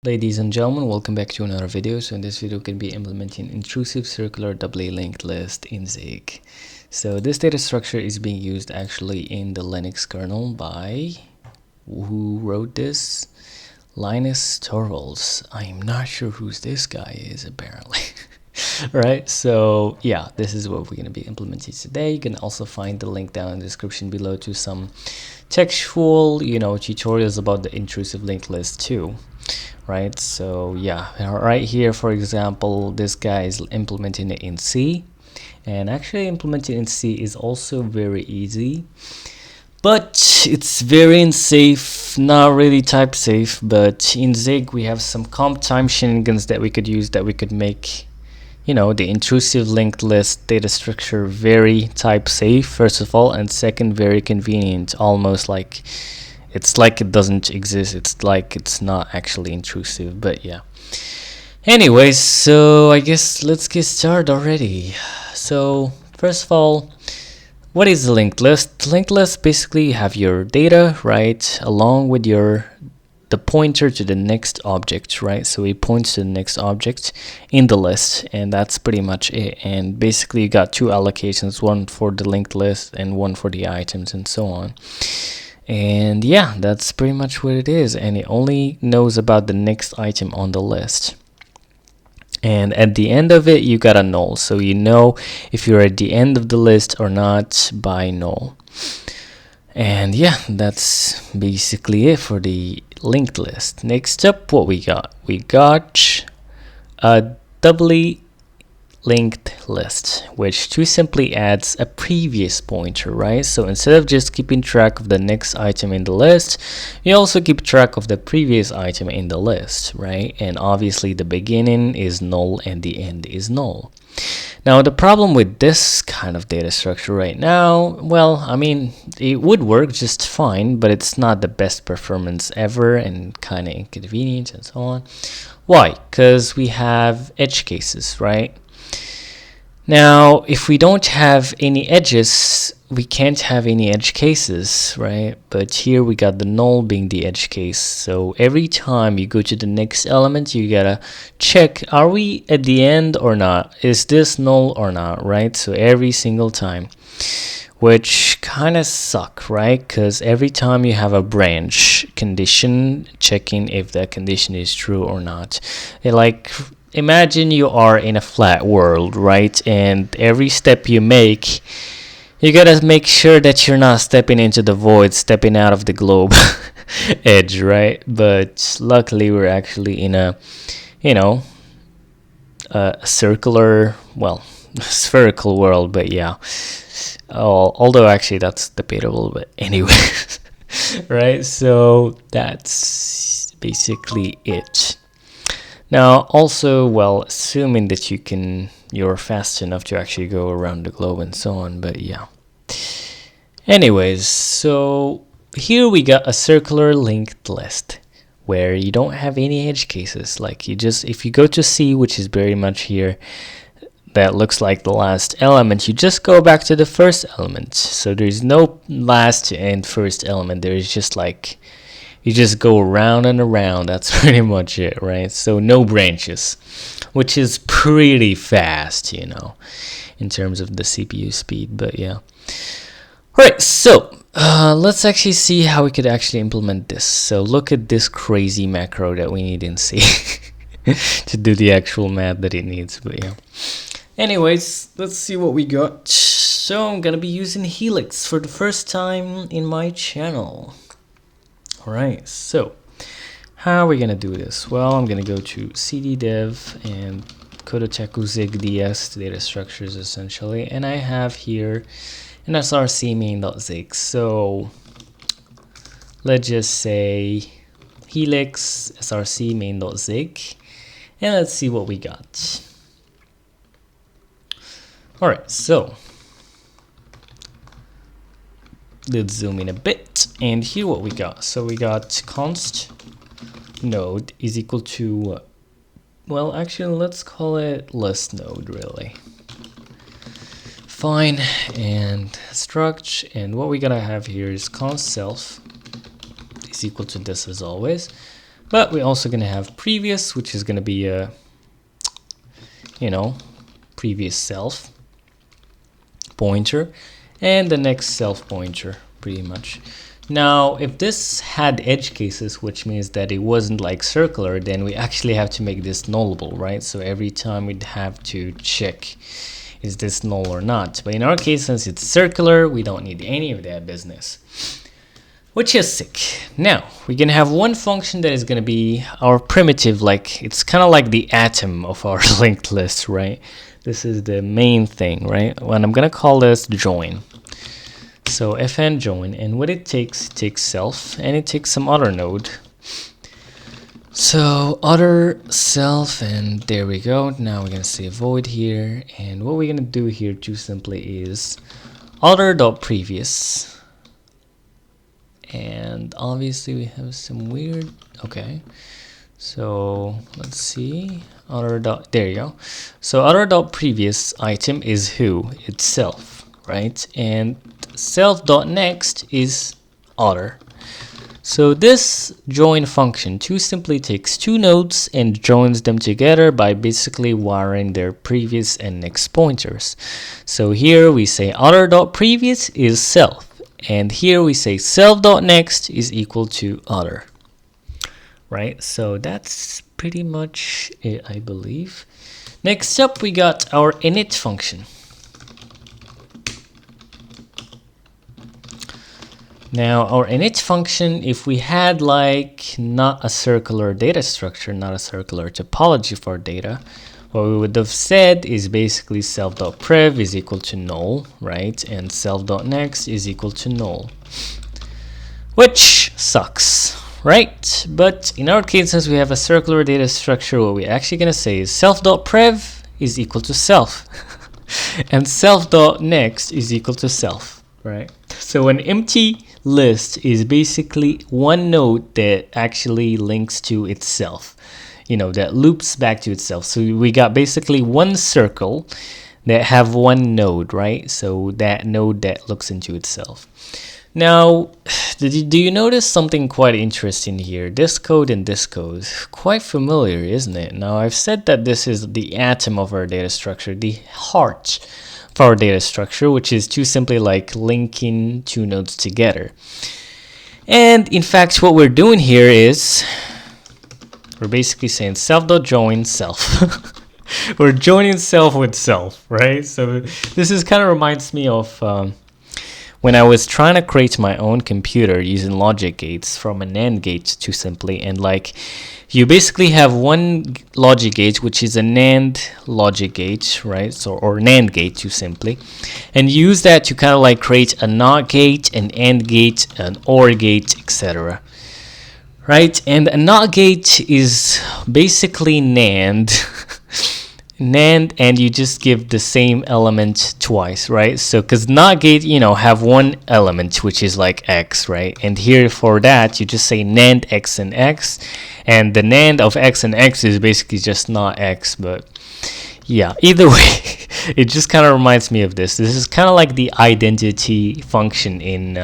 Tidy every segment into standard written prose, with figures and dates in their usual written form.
Ladies and gentlemen, welcome back to another video. So in this video, we're going to be implementing intrusive circular doubly linked list in Zig. So this data structure is being used actually in the Linux kernel by, who wrote this? Linus Torvalds. I'm not sure who this guy is apparently. Right, so yeah, this is what we're going to be implementing today. You can also find the link down in the description below to some textual, tutorials about the intrusive linked list too. Right, so yeah, right here, for example, this guy is implementing it in C, and actually implementing in C is also very easy, but it's very unsafe, not really type safe. But in Zig we have some Comptime shenanigans that we could use, that we could make the intrusive linked list data structure very type safe, first of all, and second, very convenient, almost like it's like it doesn't exist. It's like it's not actually intrusive. But yeah, anyways, so I guess let's get started already. So first of all, what is the linked list? The linked list, basically you have your data, right, along with the pointer to the next object, right? So it points to the next object in the list, and that's pretty much it. And basically you got two allocations, one for the linked list and one for the items and so on. And yeah, that's pretty much what it is, and it only knows about the next item on the list. And at the end of it, you got a null, so you know if you're at the end of the list or not by null. And yeah, that's basically it for the linked list. Next up, what we got a doubly linked list, which too simply adds a previous pointer, right? So instead of just keeping track of the next item in the list, you also keep track of the previous item in the list, right? And obviously the beginning is null and the end is null. Now the problem with this kind of data structure right now, well, I mean, it would work just fine, but it's not the best performance ever and kind of inconvenient and so on. Why? Because we have edge cases, right? Now, if we don't have any edges, we can't have any edge cases, right? But here we got the null being the edge case. So every time you go to the next element, you gotta check, are we at the end or not? Is this null or not, right? So every single time, which kind of suck, right? Because every time you have a branch condition, checking if that condition is true or not. Imagine you are in a flat world, right? And every step you make, you gotta make sure that you're not stepping into the void, stepping out of the globe edge, right? But luckily we're actually in a circular, well, spherical world. But yeah, although actually that's debatable, but anyway. Right, so that's basically it. Now also, well, assuming that you're fast enough to actually go around the globe and so on, but yeah. Anyways, so here we got a circular linked list where you don't have any edge cases. Like if you go to C, which is very much here, that looks like the last element, you just go back to the first element. So there's no last and first element. There is just like, you just go around and around. That's pretty much it, right? So no branches, which is pretty fast, in terms of the CPU speed. But yeah. Alright, so let's actually see how we could actually implement this. So look at this crazy macro that we need in C to do the actual math that it needs. But yeah. Anyways, let's see what we got. So I'm gonna be using Helix for the first time in my channel. Alright, so how are we gonna do this? Well, I'm gonna go to cd dev and Kodotaku Zig DS data structures essentially, and I have here an src main.zig. So let's just say helix src main.zig, and let's see what we got. Alright, so let's zoom in a bit, and here what we got. So we got const node is equal to, well, actually let's call it list node, really. Fine, and struct, and what we're gonna have here is const self is equal to this as always, But we're also going to have previous, which is going to be a, previous self pointer, and the next self pointer, pretty much. Now, if this had edge cases, which means that it wasn't like circular, then we actually have to make this nullable, right? So every time we'd have to check, is this null or not? But in our case, since it's circular, we don't need any of that business, which is sick. Now, we're going to have one function that is going to be our primitive, like it's kind of like the atom of our linked list, right? This is the main thing, right? And I'm going to call this join. So fn join, and what it takes self, and it takes some other node. So other self, and there we go. Now we're going to say void here, and what we're going to do here too simply is other.previous. And obviously we have some weird, okay, so let's see, there you go. So other.previous item is who? It's self, right? And self.next is other. So this join function too simply takes two nodes and joins them together by basically wiring their previous and next pointers. So here we say other.previous is self. And here we say self.next is equal to other, right? So that's pretty much it, I believe. Next up, we got our init function. Now, our init function, if we had like not a circular data structure, not a circular topology for data, what we would have said is basically self.prev is equal to null, right? And self.next is equal to null, which sucks, right? But in our case, since we have a circular data structure, what we're actually going to say is self.prev is equal to self, and self.next is equal to self, right? So an empty list is basically one node that actually links to itself. That loops back to itself. So we got basically one circle that have one node, right? So that node that looks into itself. Now, do you notice something quite interesting here? This code and this code, quite familiar, isn't it? Now, I've said that this is the atom of our data structure, the heart of our data structure, which is too simply like linking two nodes together. And in fact, what we're doing here is we're basically saying self.join self. We're joining self with self, right? So this kind of reminds me of when I was trying to create my own computer using logic gates from a NAND gate too simply. And like you basically have one logic gate, which is a NAND logic gate, right? So, or NAND gate too simply. And use that to kind of like create a NOT gate, an AND gate, an OR gate, etc. Right, and a NOT gate is basically NAND, and you just give the same element twice, right? So, because NOT gate, have one element, which is like X, right? And here for that, you just say NAND X and X, and the NAND of X and X is basically just not X, but yeah, either way, it just kind of reminds me of this. This is kind of like the identity function in,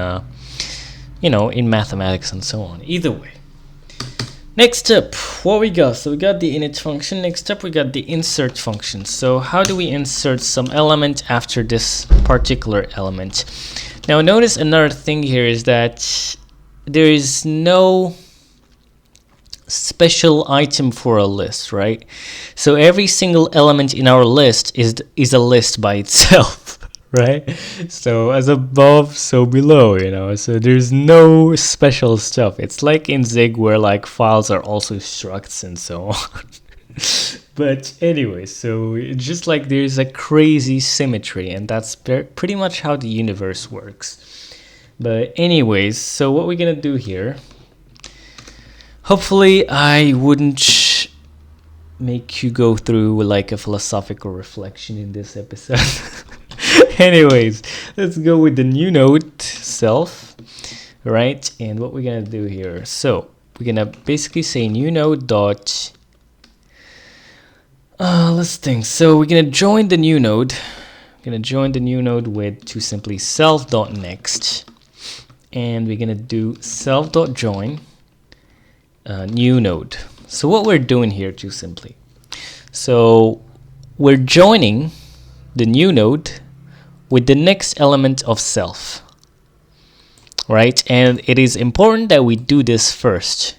in mathematics and so on. Either way. Next up, what we got? So we got the init function. Next up, we got the insert function. So how do we insert some element after this particular element? Now notice another thing here is that there is no special item for a list, right? So every single element in our list is a list by itself. Right? So as above, so below, so there's no special stuff. It's like in Zig where like files are also structs and so on. But anyway, so it's just like there's a crazy symmetry, and that's pretty much how the universe works. But anyways, so what we're gonna do here, hopefully I wouldn't make you go through like a philosophical reflection in this episode. Anyways, let's go with the new node self, right? And what we're gonna do here, so we're gonna basically say new node dot let's think. So we're gonna join the new node. We're gonna join the new node with too simply self dot next, and we're gonna do self dot join, new node. So what we're doing here, too simply, so we're joining the new node with the next element of self, right? And it is important that we do this first,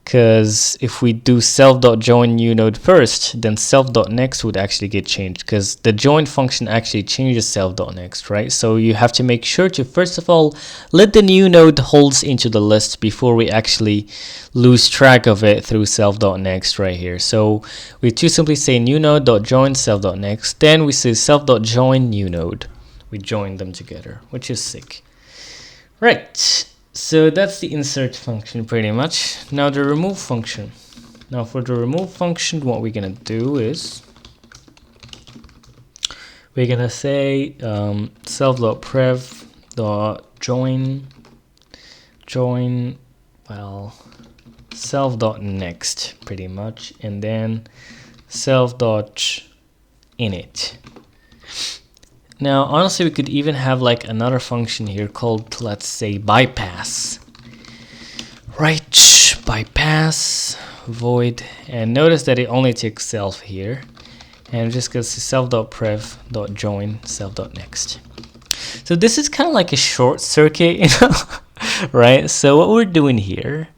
because if we do self.join new node first, then self.next would actually get changed, because the join function actually changes self.next, right? So you have to make sure to first of all let the new node holds into the list before we actually lose track of it through self.next right here. So we too simply say new node.join self.next, then we say self.join new node. We join them together, which is sick. Right, so that's the insert function pretty much. Now the remove function. Now for the remove function, what we're gonna do is we're gonna say self.prev.join self.next pretty much, and then self.init. Now, honestly, we could even have like another function here called, let's say, bypass. Right, bypass, void, and notice that it only takes self here. And just goes to self.prev.join self.next. So this is kind of like a short circuit, you know, right? So what we're doing here,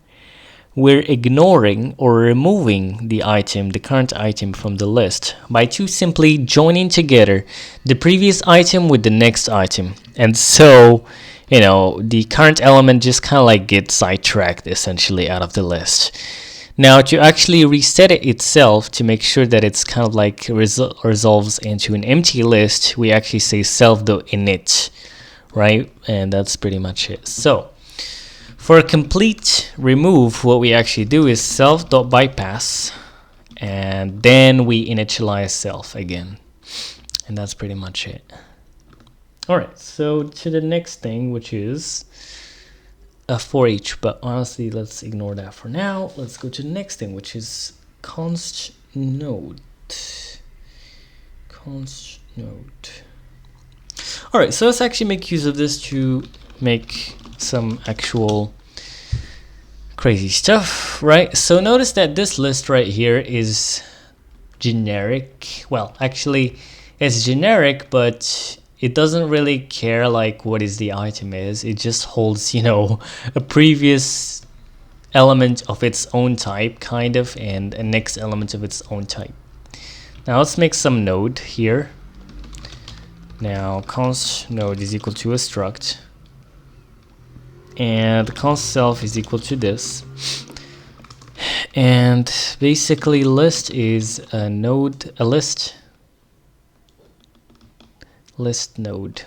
we're ignoring or removing the item, the current item from the list by too simply joining together the previous item with the next item. And so, you know, the current element just kind of like gets sidetracked essentially out of the list. Now to actually reset it itself to make sure that it's kind of like resolves into an empty list, we actually say self.init, right? And that's pretty much it. So for a complete remove, what we actually do is self.bypass, and then we initialize self again. And that's pretty much it. All right, so to the next thing, which is a for each, but honestly, let's ignore that for now. Let's go to the next thing, which is const node. Const node. All right, so let's actually make use of this to make some actual crazy stuff, right? So notice that this list right here is generic. Well, actually it's generic, but it doesn't really care like what is the item is. It just holds, you know, a previous element of its own type kind of, and a next element of its own type. Now let's make some node here. Now const node is equal to a struct, and const self is equal to this, and basically list is a node, a list node,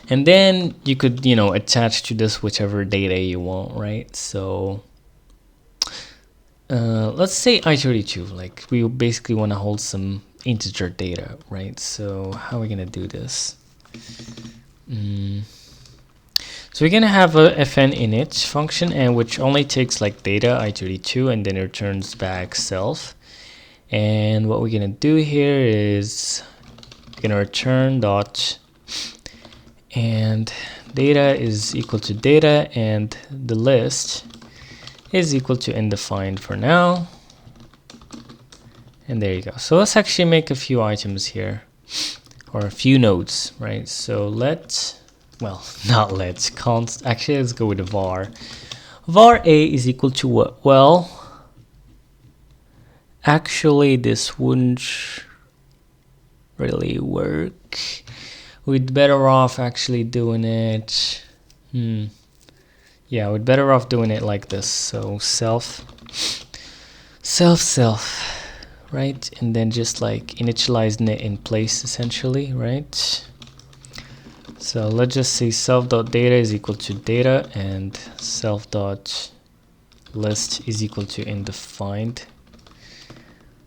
and then you could, you know, attach to this whichever data you want, right? So let's say i32, like we basically want to hold some integer data, right? So how are we gonna do this? So we're gonna have a fn init function, and which only takes like data i32 and then returns back self. And what we're gonna do here is we're gonna return dot, and data is equal to data, and the list is equal to undefined for now. And there you go. So let's actually make a few items here, or a few nodes, right? So let's actually let's go with a var. Var a is equal to what? Well, actually this wouldn't really work. We'd better off actually doing it. Yeah, we'd better off doing it like this. So self, right? And then just like initializing it in place essentially, right? So let's just say self.data is equal to data, and self.list is equal to undefined,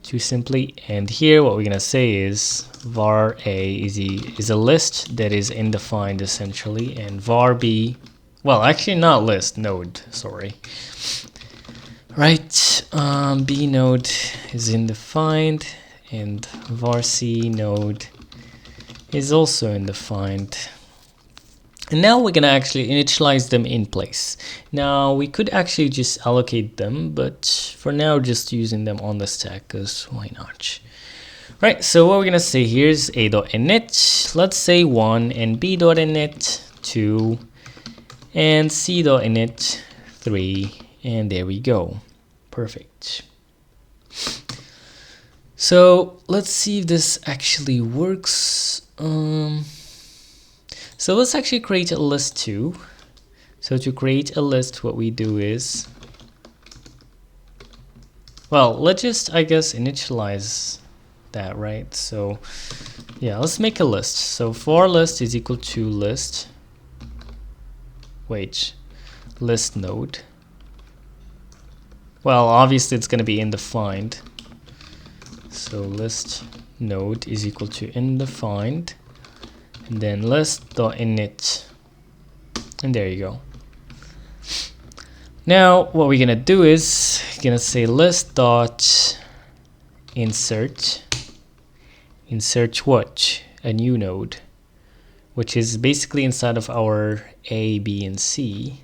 too simply. And here what we're gonna say is var a is a list that is undefined essentially, and var b, well actually not list, node, sorry, right? B node is undefined, and var c node is also undefined. And now we're gonna actually initialize them in place. Now we could actually just allocate them, but for now just using them on the stack, because why not? Right, so what we're gonna say here is a.init, let's say 1, and b.init 2, and c.init 3, and there we go. Perfect. So let's see if this actually works. So let's actually create a list too. So to create a list, what we do is, well, let's just, I guess, initialize that, right? So yeah, let's make a list. So for list is equal to list, wait, list node. Well, obviously it's going to be undefined. So list node is equal to undefined, and then list.init, and there you go. Now what we're gonna do is gonna say list.insert, insert what? A new node, which is basically inside of our A, B, and C.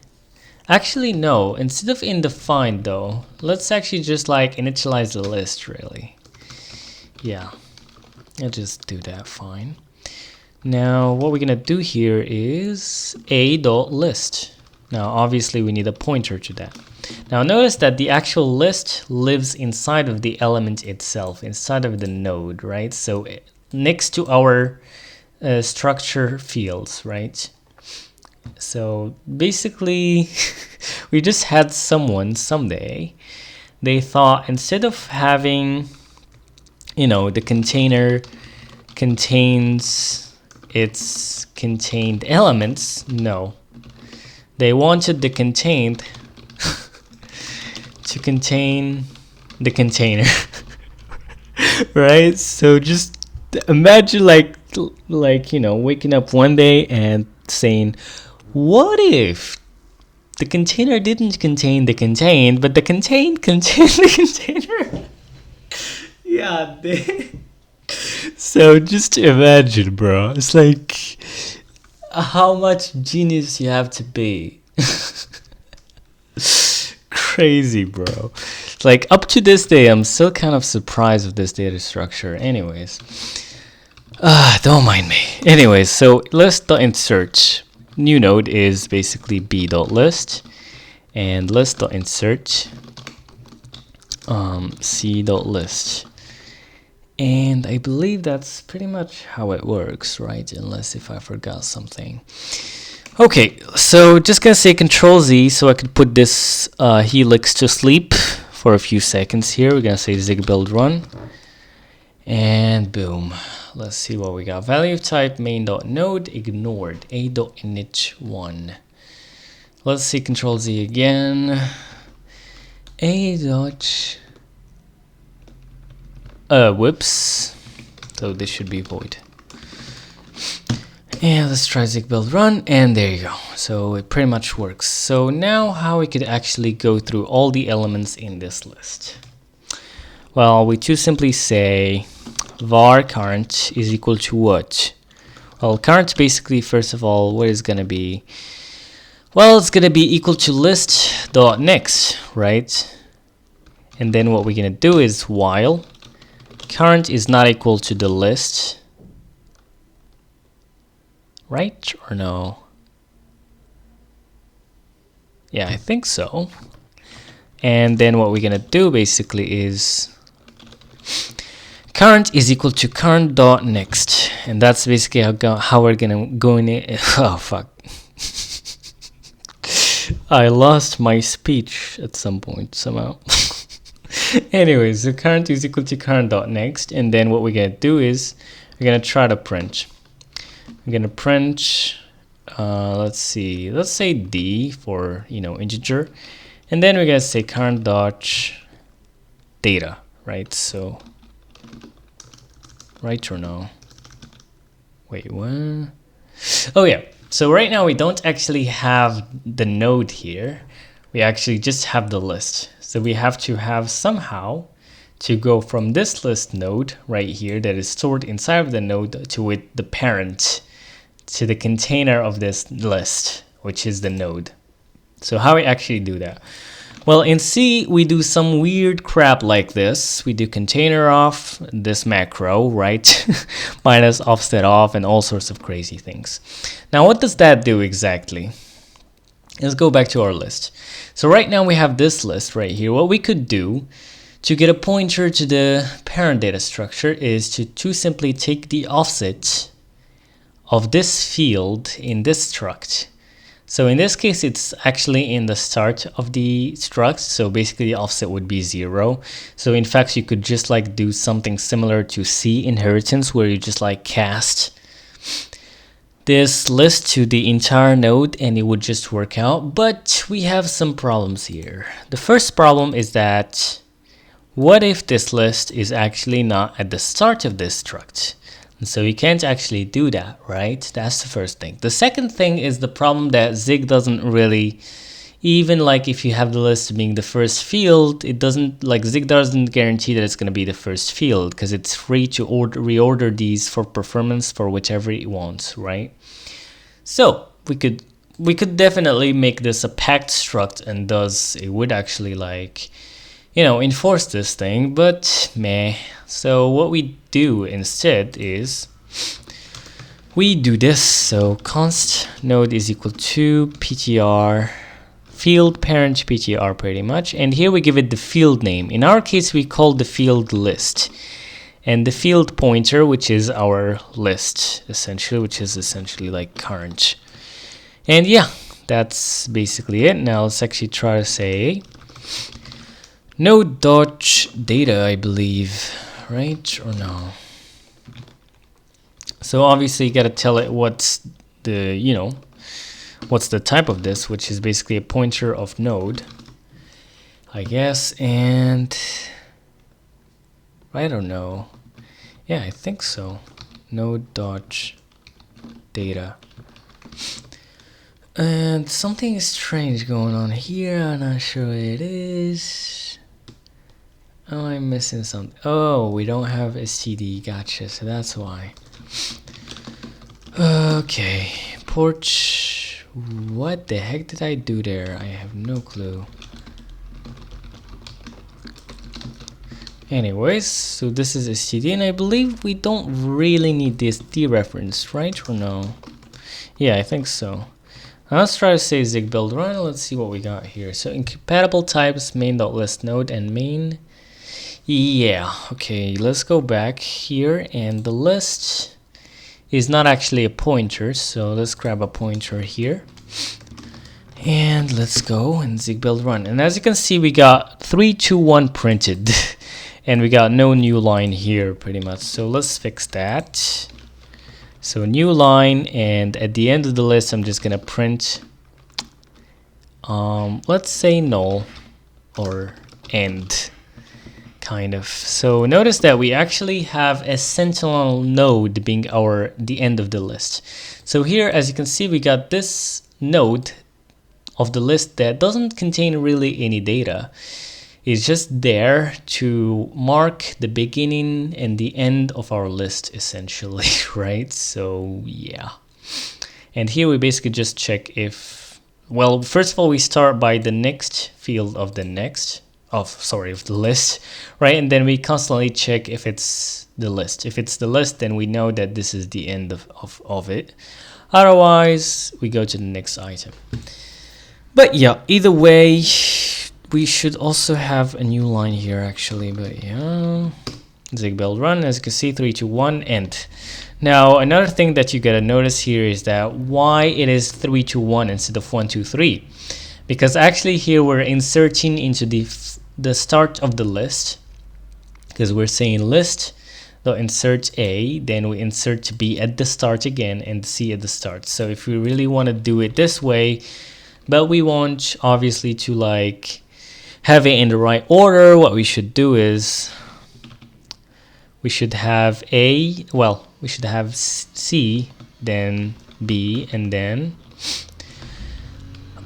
Actually, no, instead of undefined though, let's actually just like initialize the list, really. Yeah, I'll just do that, fine. Now what we're gonna do here is a.list. Now obviously we need a pointer to that. Now notice that the actual list lives inside of the element itself, inside of the node, right? So next to our structure fields, right? So basically we just had someone someday, they thought instead of having, you know, the container contains its contained elements, no, they wanted the contained to contain the container. Right? So just imagine like you know, waking up one day and saying, what if the container didn't contain the contained, but the contained contained the container? Yeah, so just imagine, bro. It's like how much genius you have to be. Crazy, bro. Like up to this day, I'm still kind of surprised with this data structure. Anyways, don't mind me. Anyways, so list.insert. New node is basically b.list, and list.insert c.list. And I believe that's pretty much how it works, right? Unless if I forgot something. Okay, so just gonna say Control Z so I could put this helix to sleep for a few seconds here. We're gonna say zig build run, and boom. Let's see what we got. Value type main.node ignored, a.init1. Let's see Control Z again. Whoops. So this should be void. And let's try zig build run, and there you go. So it pretty much works. So now how we could actually go through all the elements in this list. Well, we too simply say var current is equal to what? Well, current basically, first of all, what is gonna be? Well, it's gonna be equal to list.next, right? And then what we're gonna do is while current is not equal to the list, right or no? Yeah, I think so. And then what we're gonna do basically is current is equal to current.next, and that's basically how we're gonna go in it. Oh fuck. I lost my speech at some point somehow. Anyways, so current is equal to current.next, and then what we're gonna do is we're gonna try to print. We're gonna print let's see, let's say d for, you know, integer, and then we're gonna say current.data, right? So right or no? Wait, what? Oh yeah, so right now we don't actually have the node here, we actually just have the list. So we have to have somehow to go from this list node right here that is stored inside of the node to it the parent to the container of this list, which is the node. So how we actually do that? Well, in C, we do some weird crap like this. We do container off, this macro, right? Minus offset off and all sorts of crazy things. Now, what does that do exactly? Let's go back to our list. So right now we have this list right here. What we could do to get a pointer to the parent data structure is to simply take the offset of this field in this struct. So in this case, it's actually in the start of the struct. So basically the offset would be 0. So in fact, you could just like do something similar to C inheritance, where you just like cast this list to the entire node and it would just work out. But we have some problems here. The first problem is that what if this list is actually not at the start of this struct? And so you can't actually do that, right? That's the first thing. The second thing is the problem that Zig doesn't really, even like if you have the list being the first field, it doesn't, like Zig doesn't guarantee that it's going to be the first field, because it's free to reorder these for performance for whichever it wants, right? So we could definitely make this a packed struct, and thus it would actually like, you know, enforce this thing, but meh. So what we do instead is we do this. So const node is equal to ptr field parent ptr pretty much, and here we give it the field name. In our case, we call the field list, and the field pointer, which is our list essentially, which is essentially like current. And yeah, that's basically it. Now let's actually try to say node.data, I believe, right? Or no? So obviously you gotta tell it what's the, you know, what's the type of this, which is basically a pointer of node, I guess. And I don't know. Yeah, I think so. Node.data. And something strange going on here. I'm not sure what it is. Oh, I'm missing something. Oh, we don't have std. Gotcha. So that's why. Okay. Port. What the heck did I do there? I have no clue. Anyways, so this is std, and I believe we don't really need this dereference, right? Or no? Yeah, I think so. Now let's try to say zig build run. Let's see what we got here. So incompatible types main.list node and main. Yeah, okay, let's go back here, and the list is not actually a pointer, so let's grab a pointer here. And let's go and zig build run. And as you can see, we got 3, 2, 1 printed. And we got no new line here pretty much. So let's fix that. So new line, and at the end of the list, I'm just gonna print, let's say null or end, kind of. So notice that we actually have a sentinel node being the end of the list. So here, as you can see, we got this node of the list that doesn't contain really any data. It's just there to mark the beginning and the end of our list, essentially, right? So yeah. And here we basically just check if, well, first of all, we start by the next field of the of the list, right? And then we constantly check if it's the list. If it's the list, then we know that this is the end of it. Otherwise, we go to the next item. But yeah, either way, we should also have a new line here actually, but yeah. Zig build run, as you can see, 3, 2, 1 end. Now another thing that you gotta notice here is that why it is 3, 2, 1 instead of 1, 2, 3, because actually here we're inserting into the start of the list, because we're saying list, so insert A, then we insert B at the start again and C at the start. So if we really want to do it this way, but we want obviously to like have it in the right order, what we should do is we should have A, well, we should have C, then B, and then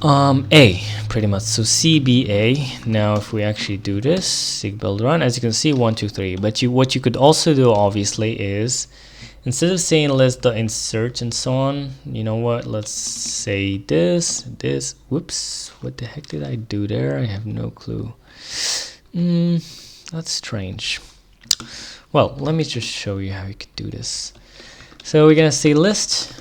A, pretty much. So C, B, A. Now if we actually do this, zig build run, as you can see, 1, 2, 3. But what you could also do obviously is instead of saying list.insert and so on, you know what, let's say this, whoops, what the heck did I do there? I have no clue. That's strange. Well, let me just show you how you could do this. So we're gonna say list.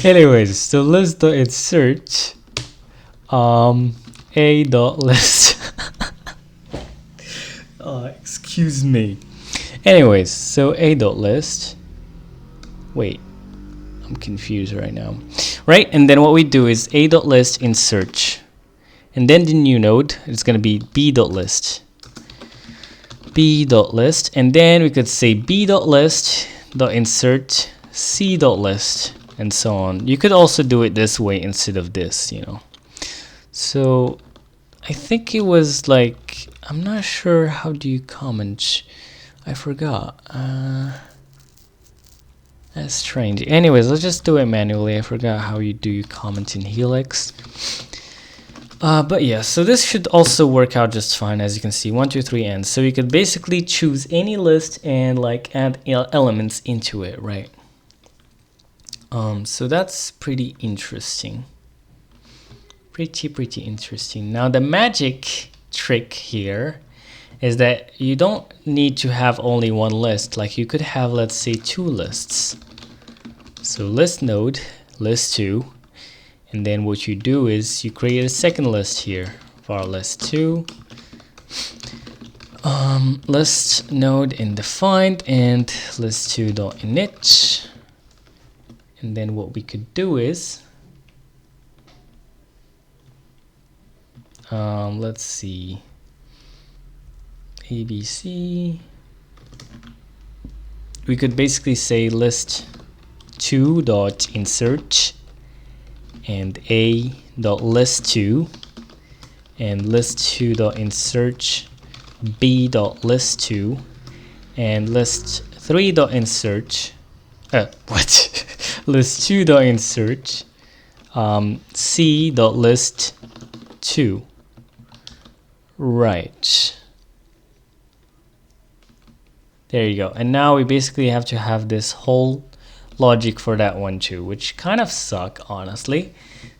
Anyways, so list.insert a.list. Excuse me. Anyways, so a.list. Wait, I'm confused right now. Right, and then what we do is a.list insert, and then the new node is gonna be b.list. b.list, and then we could say b.list.insert c.list, and so on. You could also do it this way instead of this, you know. So I think it was like, I'm not sure, how do you comment? I forgot. That's strange. Anyways, let's just do it manually. I forgot how you do your comment in Helix. But yeah, so this should also work out just fine. As you can see, 1, 2, 3, and so you could basically choose any list and like add elements into it, right? So that's pretty interesting. Pretty interesting. Now the magic trick here is that you don't need to have only one list. Like you could have, let's say, 2 lists. So list node, list 2. And then what you do is you create a second list here for list 2. List node in defined and list 2.init. And then what we could do is, let's see, ABC. We could basically say list 2.insert and a.list2 and list2.insert b.list2 and list3.insert list2.insert c.list2. Right, there you go. And now we basically have to have this whole logic for that one too, which kind of suck, honestly.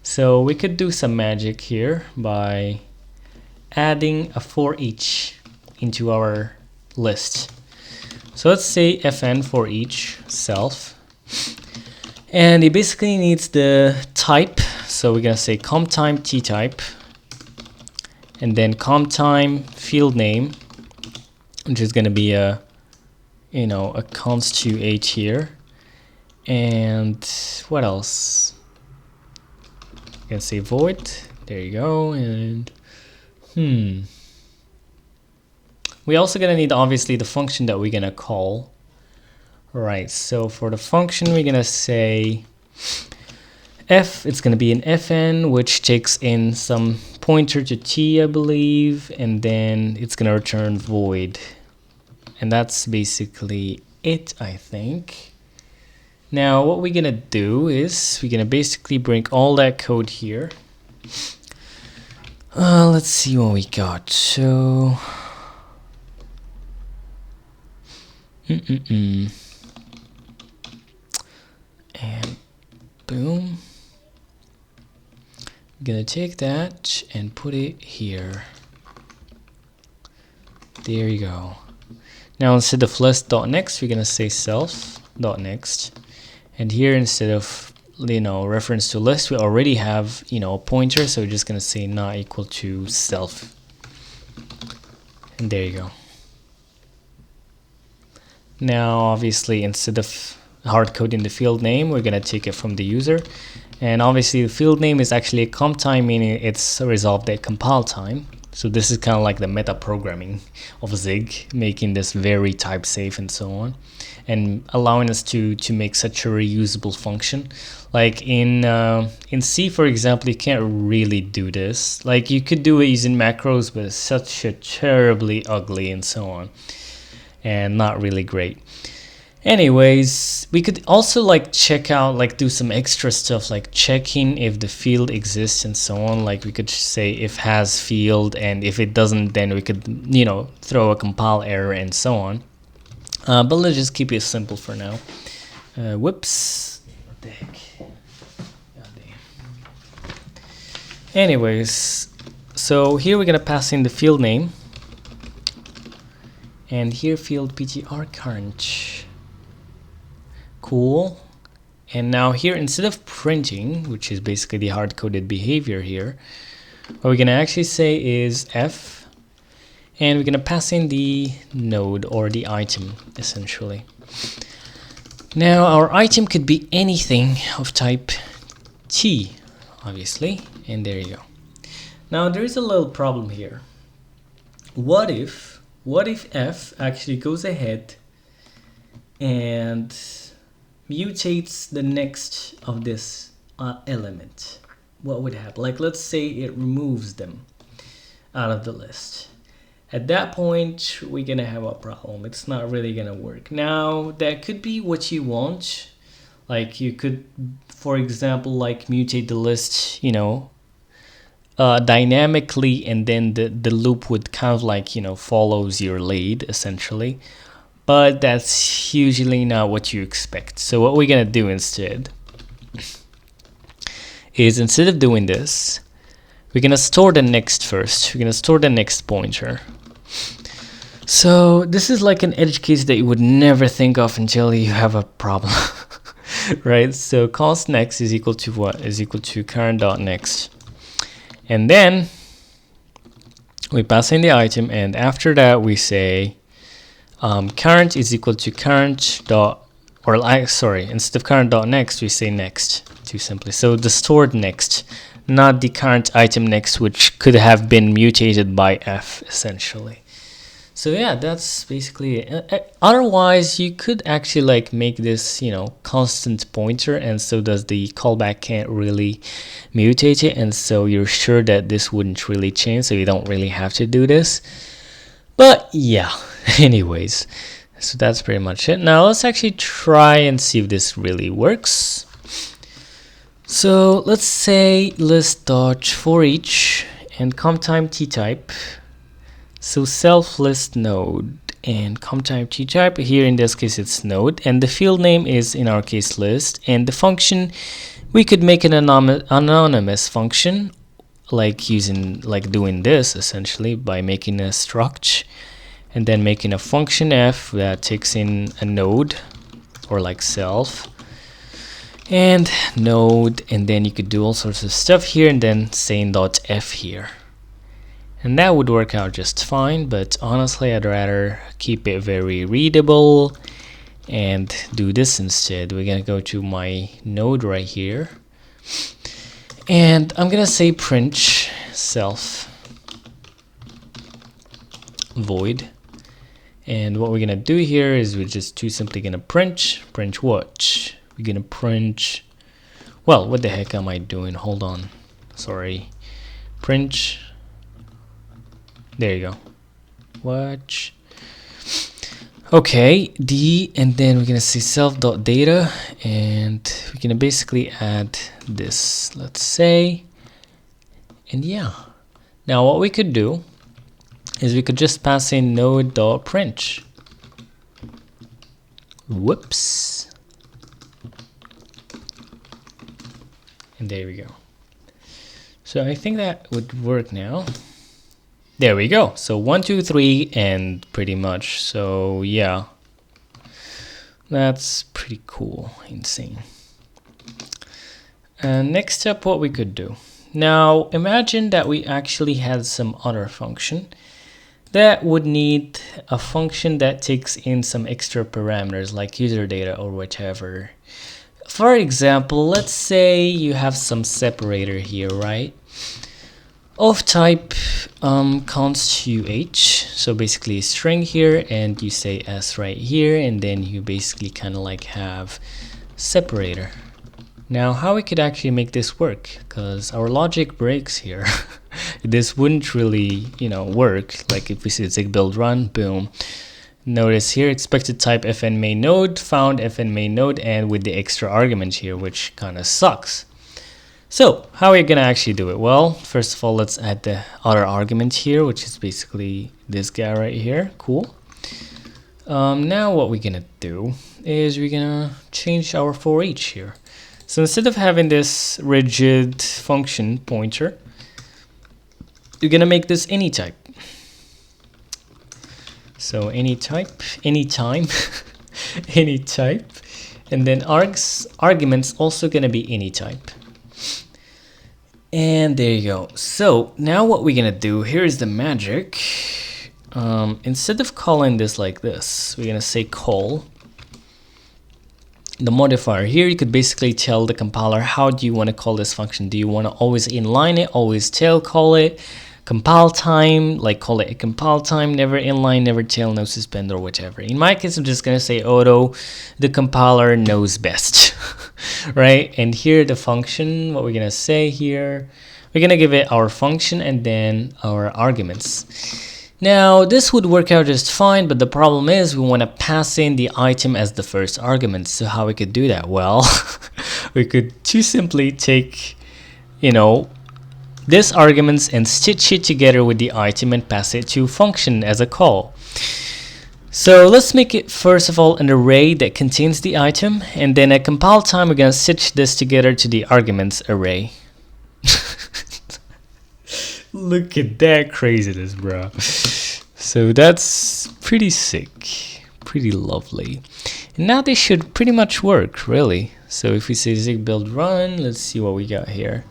So we could do some magic here by adding a for each into our list. So let's say fn for each self, and it basically needs the type. So we're gonna say Comptime ttype, and then Comptime field name, which is gonna be a, you know, a const2h here. And what else? You can say void. There you go. And we also gonna need obviously the function that we're gonna call. Right. So for the function, we're gonna say f. It's gonna be an fn, which takes in some pointer to t, I believe, and then it's gonna return void. And that's basically it, I think. Now what we're gonna do is we're gonna basically bring all that code here. Let's see what we got. So and boom, I'm gonna take that and put it here. There you go. Now instead of list.next, we're gonna say self.next. And here, instead of, you know, reference to list, we already have, you know, a pointer, so we're just gonna say not equal to self. And there you go. Now obviously, instead of hard coding the field name, we're gonna take it from the user. And obviously the field name is actually a Comptime, meaning it's resolved at compile time. So this is kind of like the meta programming of Zig, making this very type safe and so on, and allowing us to make such a reusable function. Like in C, for example, you can't really do this. Like you could do it using macros, but it's such a terribly ugly and so on, and not really great. Anyways, we could also like check out, like do some extra stuff like checking if the field exists and so on. Like we could say if has field, and if it doesn't, then we could, you know, throw a compile error and so on. But let's just keep it simple for now. Whoops. What the heck? Anyways, so here we're gonna pass in the field name, and here field ptr current. Cool. And now here, instead of printing, which is basically the hard-coded behavior here, what we're gonna actually say is f, and we're gonna pass in the node or the item essentially. Now our item could be anything of type t, obviously, and there you go. Now there is a little problem here. What if f actually goes ahead and mutates the next of this element? What would happen? Like, let's say it removes them out of the list. At that point, we're gonna have a problem. It's not really gonna work. Now, that could be what you want. Like, you could, for example, like mutate the list, you know, dynamically, and then the loop would kind of like, you know, follows your lead essentially. But that's usually not what you expect. So what we're gonna do instead is, instead of doing this, we're gonna store the next first. We're gonna store the next pointer. So this is like an edge case that you would never think of until you have a problem. Right? So const next is equal to what? Is equal to current.next. And then we pass in the item, and after that we say current is equal to current dot, or sorry, instead of current dot next we say next, too simply. So the stored next, not the current item next, which could have been mutated by f essentially. So yeah, that's basically it. Otherwise, you could actually like make this, you know, constant pointer, and so does the callback can't really mutate it, and so you're sure that this wouldn't really change, so you don't really have to do this. But yeah, anyways, so that's pretty much it. Now let's actually try and see if this really works. So let's say list.forEach and Comptime type. So self list node and Comptime type, here in this case it's node, and the field name is in our case list, and the function, we could make an anonymous function, like doing this essentially by making a struct and then making a function f that takes in a node, or like self and node, and then you could do all sorts of stuff here and then saying .f here. And that would work out just fine, but honestly I'd rather keep it very readable and do this instead. We're gonna go to my node right here, and I'm gonna say print self void, and what we're gonna do here is we're just too simply gonna print what? We're gonna print, well, what the heck am I doing? Hold on, sorry. Print, there you go. Watch. Okay, d, and then we're gonna say self.data, and we're gonna basically add this, let's say, and yeah. Now what we could do is we could just pass in node.print. Whoops. And there we go. So I think that would work now. There we go. So 1, 2, 3, and pretty much. So yeah, that's pretty cool, insane. And next up, what we could do. Now imagine that we actually had some other function that would need a function that takes in some extra parameters like user data or whatever. For example, let's say you have some separator here, right? Of type const uh, so basically a string here, and you say s right here, and then you basically kind of like have separator. Now how we could actually make this work, because our logic breaks here. This wouldn't really, you know, work. Like if we say zig build run, boom. Notice here expected type fn main node, found fn main node, and with the extra argument here, which kind of sucks. So how are we gonna actually do it? Well, first of all, let's add the other argument here, which is basically this guy right here. Cool. Now what we're gonna do is we're gonna change our for each here. So instead of having this rigid function pointer, we're gonna make this AnyType. So AnyType, anytime, AnyType, and then arguments also gonna be AnyType. And there you go. So now what we're gonna do, here's the magic. Instead of calling this like this, we're gonna say call the modifier. Here you could basically tell the compiler how do you want to call this function. Do you want to always inline it, always tail call it, compile time, like call it a compile time, never inline, never tail, no suspend, or whatever. In my case, I'm just gonna say auto, the compiler knows best. Right? And here the function, what we're gonna say here, we're gonna give it our function and then our arguments. Now this would work out just fine, but the problem is we want to pass in the item as the first argument. So how we could do that? Well, we could too simply take, you know, this arguments and stitch it together with the item and pass it to function as a call. So let's make it first of all an array that contains the item, and then at compile time we're gonna stitch this together to the arguments array. Look at that craziness, bro. So that's pretty sick, pretty lovely. And now they should pretty much work, really. So if we say zig build run, let's see what we got here.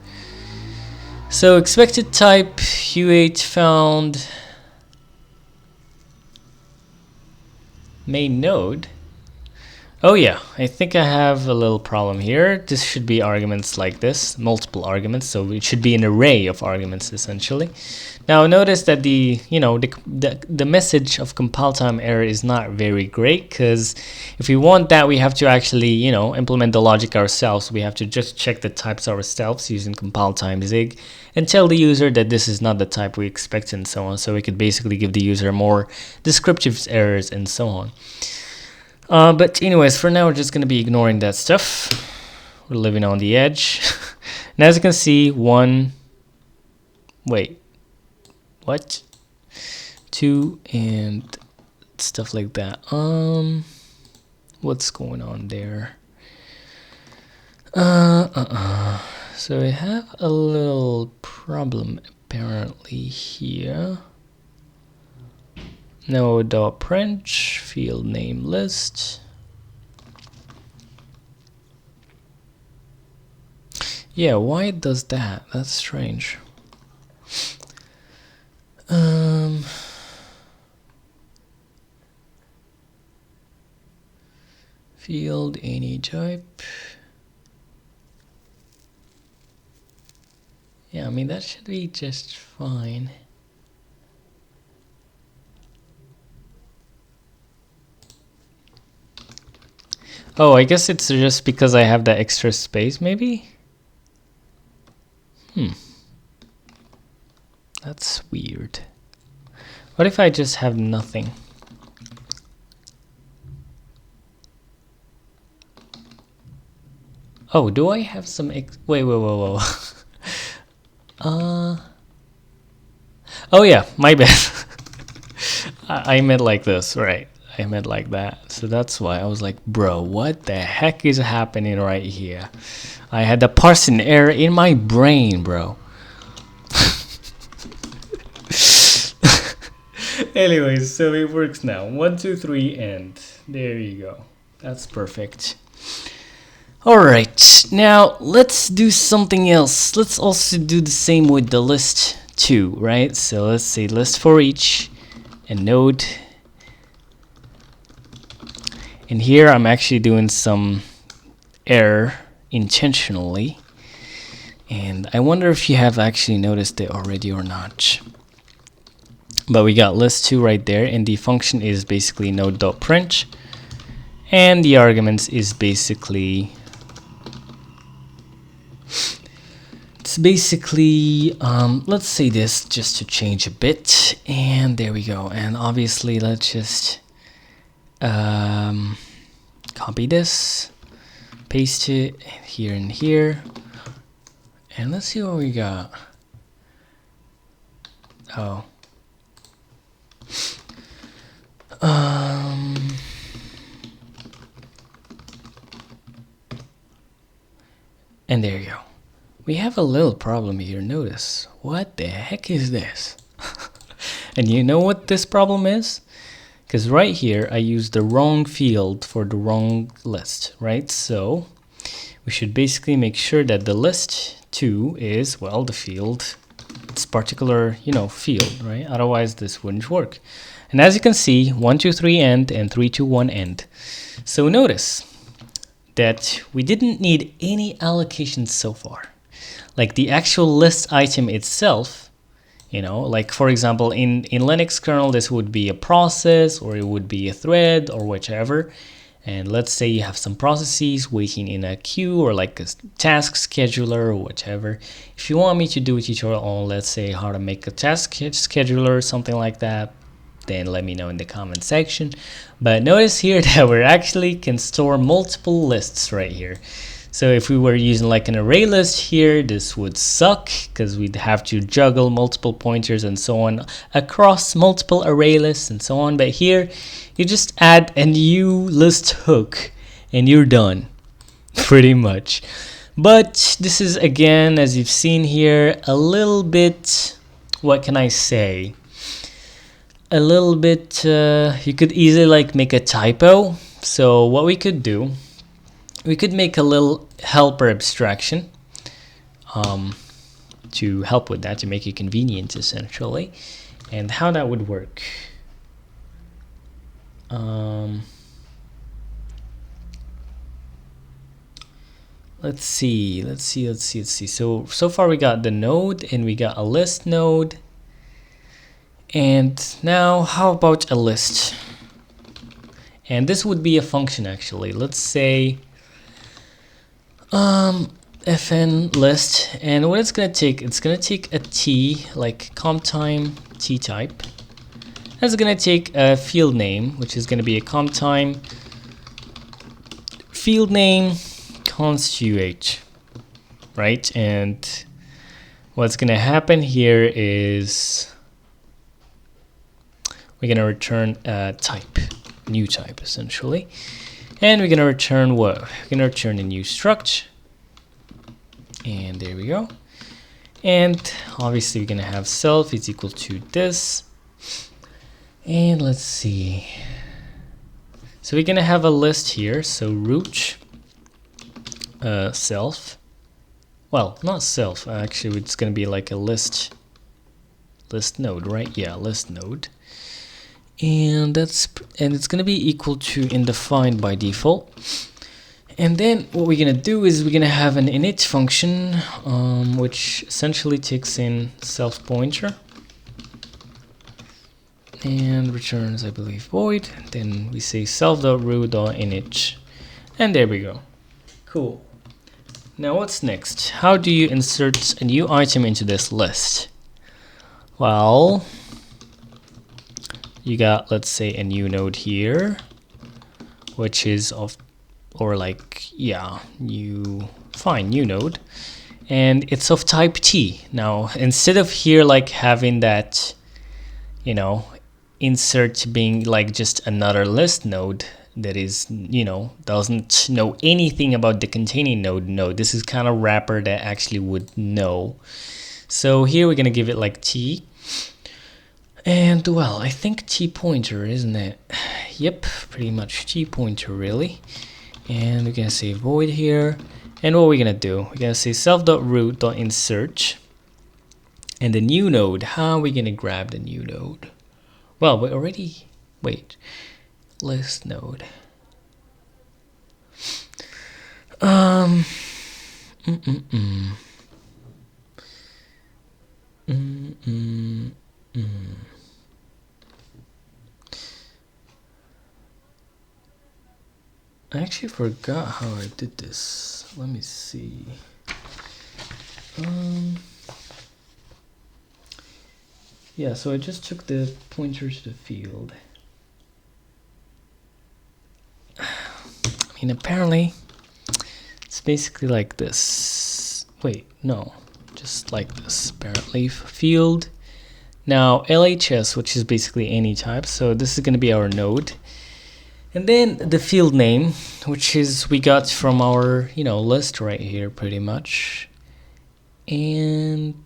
So expected type u8 found main node. Oh yeah, I think I have a little problem here. This should be arguments like this, multiple arguments, so it should be an array of arguments essentially. Now notice that the message of compile time error is not very great, because if we want that, we have to actually, you know, implement the logic ourselves. We have to just check the types ourselves using compile time zig and tell the user that this is not the type we expect and so on. So we could basically give the user more descriptive errors and so on. But anyways, for now, we're just going to be ignoring that stuff. We're living on the edge. And as you can see, 1, wait, what? 2, and stuff like that. What's going on there? So we have a little problem apparently here. No dot print field name list. Yeah, why it does that? That's strange. Field AnyType. Yeah, I mean that should be just fine. Oh, I guess it's just because I have that extra space, maybe? That's weird. What if I just have nothing? Oh, do I have some wait. Oh yeah, my bad. I meant like this, right? I meant like that. So that's why I was like, bro, what the heck is happening right here? I had the parsing error in my brain, bro. Anyways, so it works now. 1, 2, 3, and there you go. That's perfect. Alright, now let's do something else. Let's also do the same with the list too, right? So let's say list for each and node. And here I'm actually doing some error intentionally. And I wonder if you have actually noticed it already or not. But we got list2 right there, and the function is basically node.print. And the arguments is basically... It's basically, let's say this just to change a bit. And there we go. And obviously, let's just... copy this, paste it here and here, and let's see what we got. Oh, And there you go. We have a little problem here. Notice, what the heck is this? And you know what this problem is? Because right here I used the wrong field for the wrong list, right? So we should basically make sure that the list 2 is, well, the field, its particular, field, right? Otherwise this wouldn't work. And as you can see, 1, 2, 3 end and 3, 2, 1 end. So notice that we didn't need any allocations so far. Like the actual list item itself, like for example, in Linux kernel, this would be a process or it would be a thread or whichever. And let's say you have some processes waiting in a queue or like a task scheduler or whatever. If you want me to do a tutorial on, let's say, how to make a task scheduler or something like that, then let me know in the comment section. But notice here that we actually can store multiple lists right here. So if we were using like an array list here, this would suck because we'd have to juggle multiple pointers and so on across multiple array lists and so on. But here, you just add a new list hook and you're done, pretty much. But this is, again, as you've seen here, a little bit, what can I say? A little bit, you could easily like make a typo. So what we could do, we could make a little helper abstraction to help with that, to make it convenient essentially. And how that would work. Let's see. So far we got the node and we got a list node. And now how about a list? And this would be a function actually. Let's say fn list, and what it's gonna take a t, like Comptime t type. That's gonna take a field name, which is gonna be a Comptime field name const, right? And what's gonna happen here is we're gonna return a type, new type essentially. And we're gonna return what? We're gonna return a new struct. And there we go. And obviously we're gonna have self is equal to this. And let's see. So we're gonna have a list here. So root self. Well, not self. Actually, it's gonna be like a list node, right? Yeah, list node. And it's gonna be equal to undefined by default. And then what we're gonna do is we're gonna have an init function, which essentially takes in self pointer and returns, I believe, void. Then we say self.root.init, and there we go. Cool. Now what's next? How do you insert a new item into this list? Well, you got, let's say, a new node here, which is of, or like, yeah, new node, and it's of type T. Now, instead of here like having that, insert being like just another list node that is, doesn't know anything about the containing node, no, this is kind of wrapper that actually would know. So here we're gonna give it like T. And well, I think T pointer, isn't it? Yep, pretty much T pointer really. And we're gonna say void here. And what we're gonna do, we're gonna say self.root.insert. And the new node, how are we gonna grab the new node? Well, we already, wait, list node. I actually forgot how I did this. Let me see. Yeah, so I just took the pointer to the field. I mean, apparently it's basically like this. Wait, no, just like this. Apparently field. Now LHS, which is basically AnyType. So this is going to be our node. And then the field name, which is we got from our list right here pretty much. And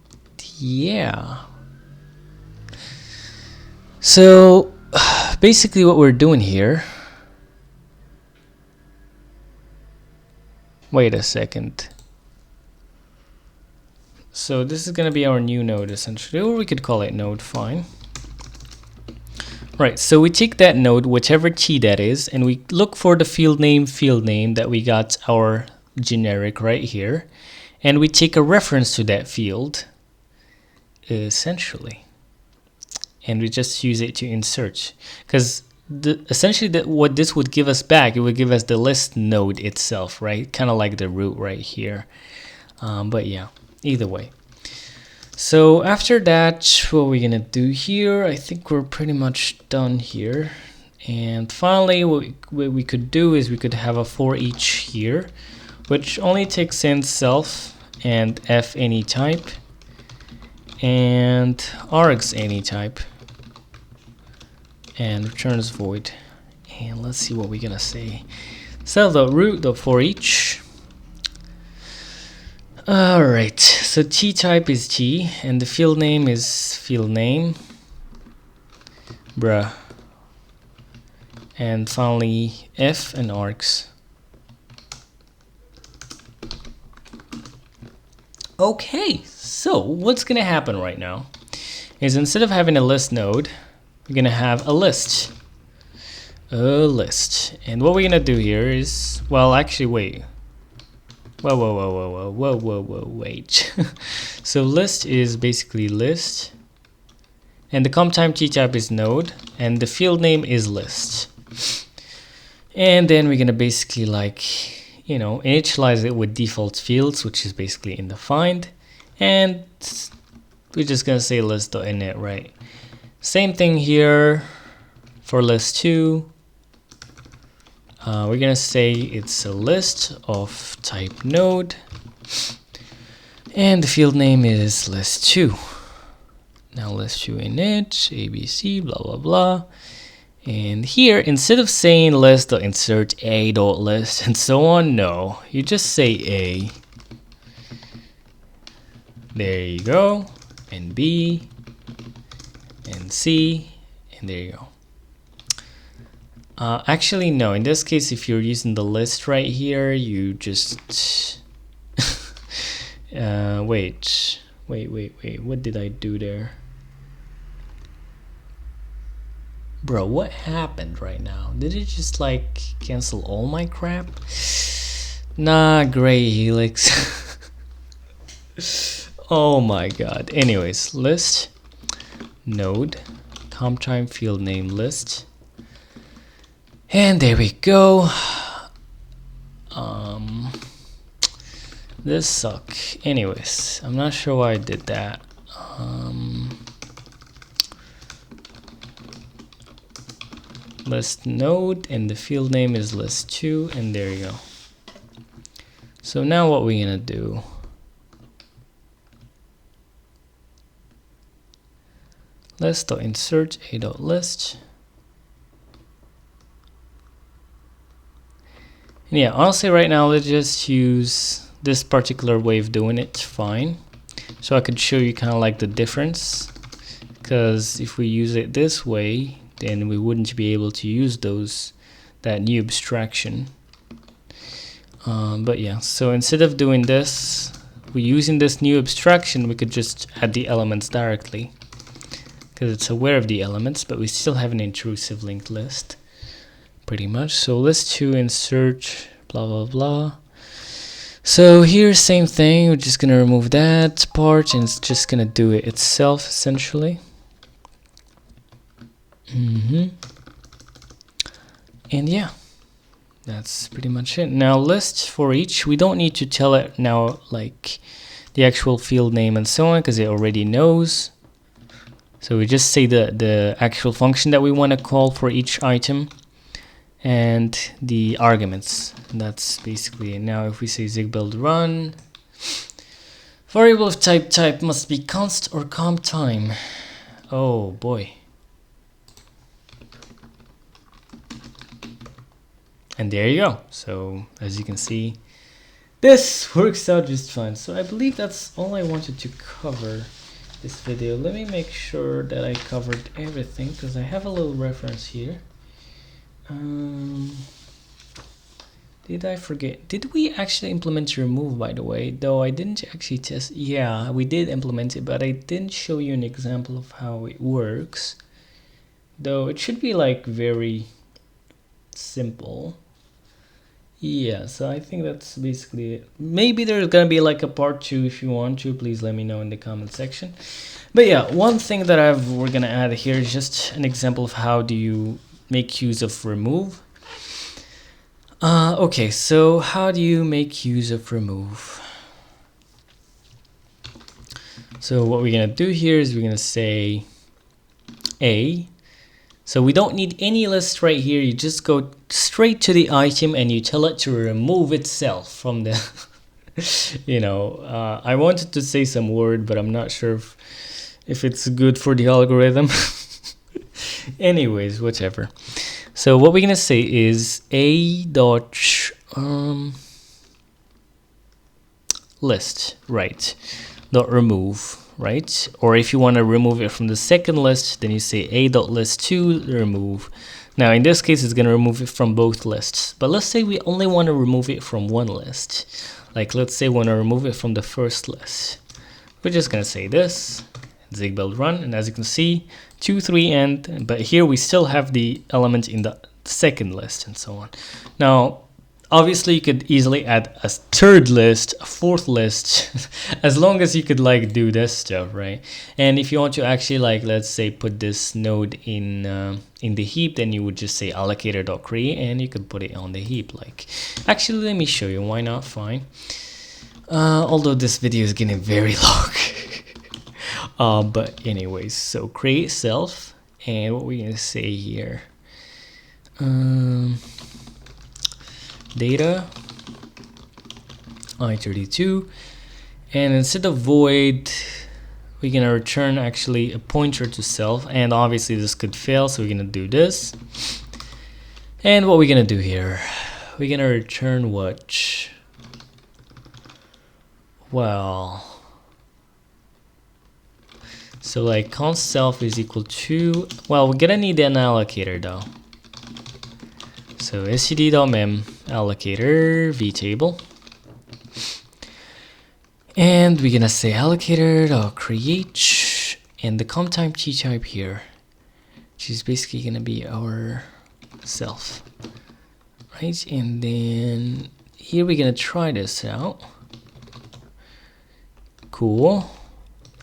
yeah, so basically what we're doing here, wait a second, so this is going to be our new node essentially, or we could call it node, fine. Right, so we take that node, whichever key that is, and we look for the field name that we got our generic right here, and we take a reference to that field essentially, and we just use it to insert, because essentially what this would give us back, it would give us the list node itself, right? Kind of like the root right here. But yeah, either way. So after that, what we're gonna do here, I think we're pretty much done here. And finally, what we could do is we could have a for each here, which only takes in self and f AnyType and args AnyType and returns void. And let's see what we're gonna say. Self.root for each. Alright, so t type is t, and the field name is field name, bruh, and finally f and args. Okay, so what's gonna happen right now is instead of having a list node, we're gonna have a list. And what we're gonna do here is, well, actually, wait. Whoa, wait. So list is basically list, and the Comptime t type is node, and the field name is list. And then we're gonna basically initialize it with default fields, which is basically in the find, and we're just gonna say list.init, right? Same thing here for list 2. We're gonna say it's a list of type node, and the field name is list2. Now list2 init abc blah blah blah, and here instead of saying list.insert a.list and so on, no, you just say a. There you go, and b and c, and there you go. Actually, no, in this case, if you're using the list right here, you just wait, what did I do there? Bro, what happened right now? Did it just cancel all my crap? Nah, gray helix. Oh my god. Anyways, list node Comptime field name list. And there we go. This suck. Anyways, I'm not sure why I did that. List node, and the field name is list2, and there you go. So now what we're gonna do, list.insert a.list. Yeah, honestly right now let's just use this particular way of doing it, fine. So I could show you kind of the difference, because if we use it this way, then we wouldn't be able to use that new abstraction. But yeah, so instead of doing this, we're using this new abstraction, we could just add the elements directly, because it's aware of the elements, but we still have an intrusive linked list. Pretty much. So list2 insert blah blah blah. So here same thing, we're just gonna remove that part and it's just gonna do it itself essentially. And yeah, that's pretty much it. Now list for each, we don't need to tell it now the actual field name and so on, because it already knows. So we just say the actual function that we want to call for each item and the arguments. And that's basically it. Now if we say zig build run, variable of type must be const or comptime. Oh boy. And there you go. So as you can see, this works out just fine. So I believe that's all I wanted to cover this video. Let me make sure that I covered everything, because I have a little reference here. Did I forget? Did we actually implement remove, by the way? Though I didn't actually test. Yeah, we did implement it, but I didn't show you an example of how it works. Though it should be like very simple. Yeah, so I think that's basically it. Maybe there's gonna be like a part 2 if you want to. Please let me know in the comment section. But yeah, one thing that we're gonna add here is just an example of how do you make use of remove. Okay, so how do you make use of remove? So what we're gonna do here is we're gonna say A. So we don't need any list right here. You just go straight to the item and you tell it to remove itself from the you know, I wanted to say some word, but I'm not sure if it's good for the algorithm. Anyways, whatever. So what we're gonna say is a dot list, right, dot remove, right? Or if you want to remove it from the second list, then you say a dot list to remove. Now in this case, it's gonna remove it from both lists. But let's say we only want to remove it from one list. Like let's say we want to remove it from the first list. We're just gonna say this. Zig build run, and as you can see, 2, 3, and but here we still have the element in the second list and so on. Now obviously you could easily add a third list, a fourth list, as long as you could like do this stuff, right? And if you want to actually like, let's say, put this node in the heap, then you would just say allocator.create and you could put it on the heap. Like, actually let me show you, why not? Fine. Although this video is getting very long. But anyways, so create self, and what we're gonna say here, data i32, and instead of void, we're gonna return actually a pointer to self, and obviously this could fail, so we're gonna do this. And what we're gonna do here, we're gonna return what? Well, so like const self is equal to, well, we're gonna need an allocator though. So std.mem allocator vtable, and we're gonna say allocator.create and the Comptime type here, which is basically gonna be our self, right? And then here we're gonna try this out. Cool.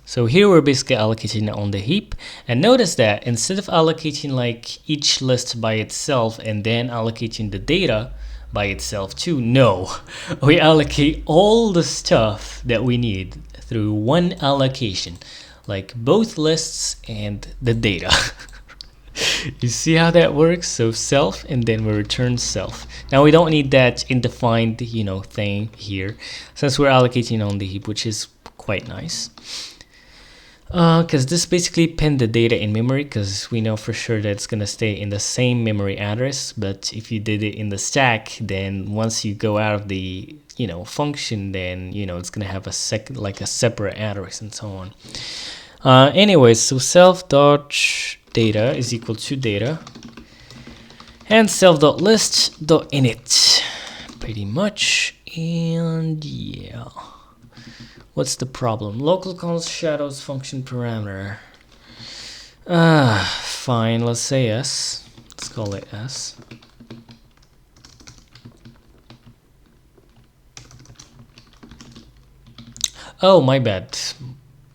So here we're basically allocating on the heap, and notice that instead of allocating like each list by itself and then allocating the data by itself too, no, we allocate all the stuff that we need through one allocation, like both lists and the data. You see how that works? So self, and then we return self. Now we don't need that indefined, you know, thing here, since we're allocating on the heap, which is quite nice. Because this basically pinned the data in memory, because we know for sure that it's going to stay in the same memory address. But if you did it in the stack, then once you go out of the, you know, function, then, you know, it's going to have a separate address and so on. Anyways, so self.data is equal to data, and self.list.init, pretty much. And yeah, what's the problem? Local const shadows function parameter. Fine, let's say S. Let's call it S. Oh, my bad.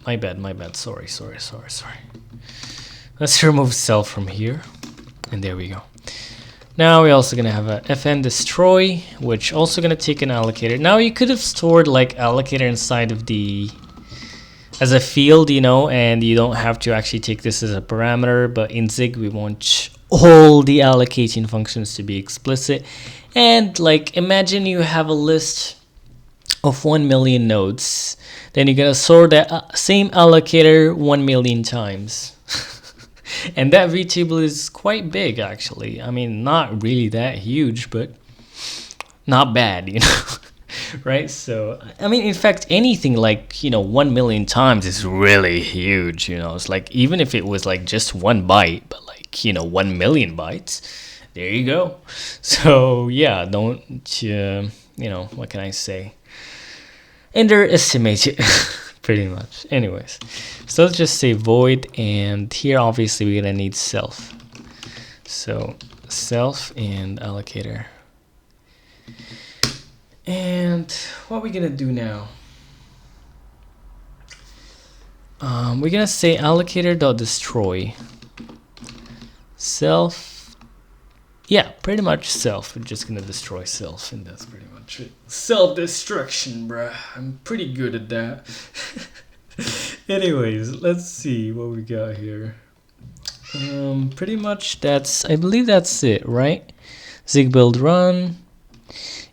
My bad. Sorry. Let's remove self from here. And there we go. Now we're also gonna have a fn destroy, which also gonna take an allocator. Now you could have stored like allocator inside of the as a field, you know, and you don't have to actually take this as a parameter, but in Zig we want all the allocating functions to be explicit. And like, imagine you have a list of 1 million nodes, then you're gonna sort that same allocator 1 million times. And that vtable is quite big actually. I mean, not really that huge, but not bad, you know. Right? So I mean, in fact, anything like, you know, 1 million times is really huge, you know. It's like, even if it was like just 1 byte, but like, you know, 1 million bytes, there you go. So yeah, don't you know, what can I say, underestimate it. Pretty much. Anyways, so let's just say void, and here obviously we're gonna need self. So self and allocator. And what are we gonna do now? We're gonna say allocator.destroy self. Yeah, pretty much self. We're just gonna destroy self, and that's pretty much it. Self-destruction, bruh. I'm pretty good at that. Anyways, let's see what we got here. Pretty much I believe that's it, right? Zig build run.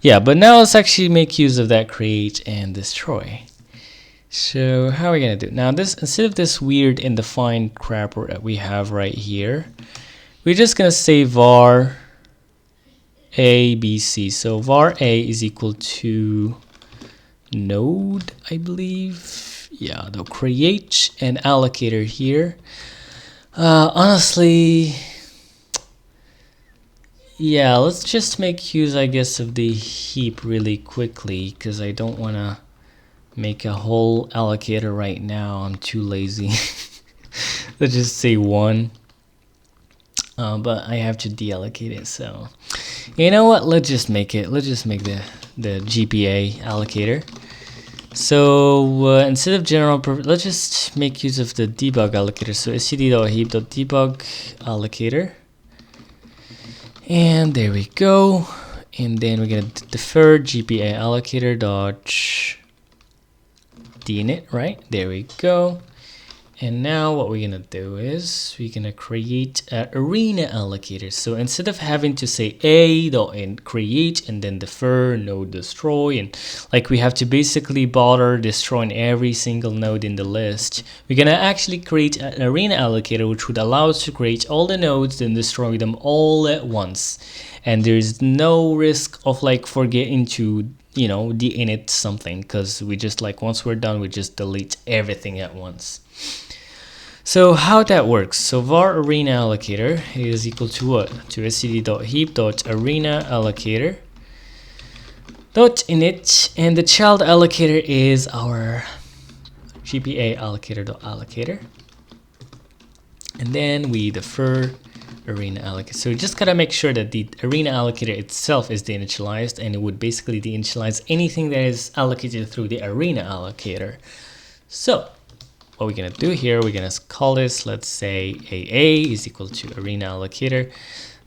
Yeah, but now let's actually make use of that create and destroy. So how are we gonna do it? Now this, instead of this weird undefined crap that we have right here, we're just gonna say var a b c. So var a is equal to node, I believe. Yeah, they'll create an allocator here. Honestly, yeah, let's just make use, I guess, of the heap really quickly, because I don't want to make a whole allocator right now. I'm too lazy. Let's just say 1. But I have to deallocate it, so you know what? Let's just make it. Let's just make the GPA allocator. So instead of general, let's just make use of the debug allocator. So std.heap.debug allocator, and there we go. And then we're gonna defer GPA allocator dot deinit. Right there we go. And now what we're gonna do is we're gonna create an arena allocator. So instead of having to say and create and then defer, node destroy, and like we have to basically bother destroying every single node in the list, we're gonna actually create an arena allocator, which would allow us to create all the nodes then destroy them all at once. And there's no risk of like forgetting to, you know, deinit something, because we just like, once we're done, we just delete everything at once. So how that works, so var arena allocator is equal to what? To std.heap.arena allocator .init, and the child allocator is our GPA allocator.allocator, and then we defer arena allocator. So we just gotta make sure that the arena allocator itself is deinitialized, and it would basically deinitialize anything that is allocated through the arena allocator. So what we're gonna do here, we're gonna call this, let's say AA is equal to arena allocator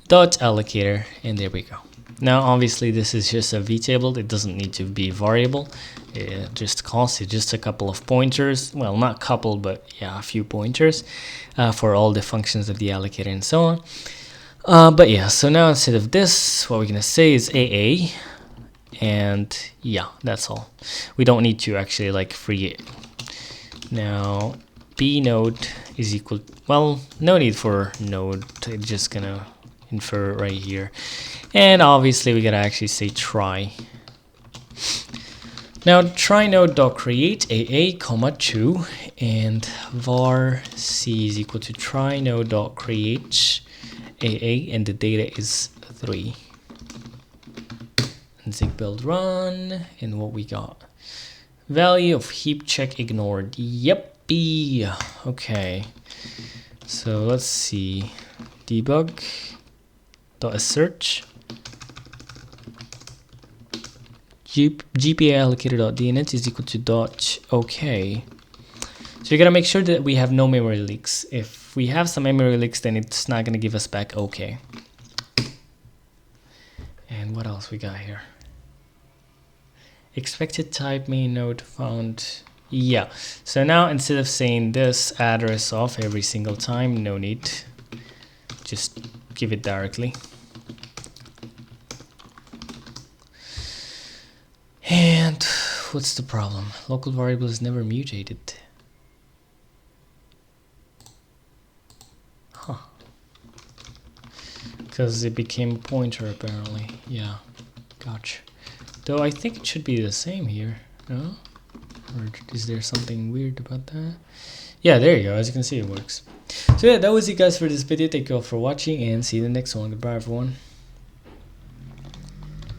dot allocator, and there we go. Now obviously this is just a vtable, it doesn't need to be variable. It just costs it just a couple of pointers, well, not couple, but yeah, a few pointers for all the functions of the allocator and so on. But yeah, so now instead of this, what we're gonna say is AA, and yeah, that's all. We don't need to actually like free it. Now b node is equal, well, no need for node, it's just gonna infer right here. And obviously we gotta actually say try. Now try node.create AA, comma 2, and var c is equal to try node.create AA, and the data is 3. And zig build run, and what we got? Value of heap check ignored. Yep-y. Okay. So let's see. Debug dot search GPA allocator dot deinit is equal to dot okay. So you gotta make sure that we have no memory leaks. If we have some memory leaks, then it's not gonna give us back okay. And what else we got here? Expected type main node found. Yeah, so now instead of saying this address off every single time, no need, just give it directly. And what's the problem? Local variable is never mutated. Huh, because it became a pointer apparently. Yeah, gotcha. Though I think it should be the same here, no? Or is there something weird about that? Yeah, there you go. As you can see, it works. So yeah, that was it guys for this video. Thank you all for watching and see you in the next one. Goodbye everyone.